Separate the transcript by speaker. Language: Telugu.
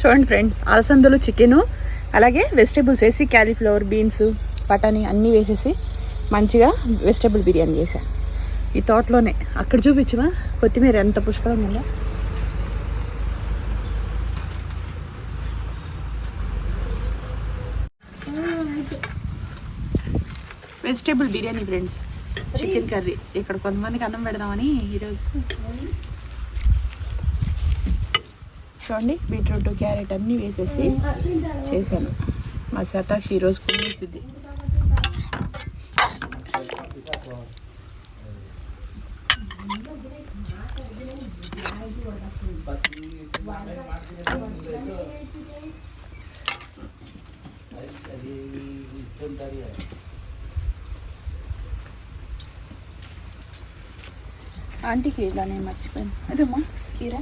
Speaker 1: చూడండి ఫ్రెండ్స్, అలసందలు చికెను అలాగే వెజిటేబుల్స్ వేసి క్యాలీఫ్లవర్, బీన్స్, బఠానీ అన్నీ వేసేసి మంచిగా వెజిటేబుల్ బిర్యానీ చేశా ఈ తోటలోనే. అక్కడ చూపించమా కొత్తిమీర ఎంత పుష్కలంగా ఉందో. Vegetable biryani friends, chicken curry. ఇక్కడ కొంతమందికి అన్నం పెడదామని ఈరోజు చూడండి బీట్రూట్, క్యారెట్ అన్నీ వేసేసి చేశాను. మా శతాక్షి ఈరోజు కుమ్మేసిద్ది. ఆంటీకి దాన్ని మర్చిపోయాను. అదమ్మా కీరా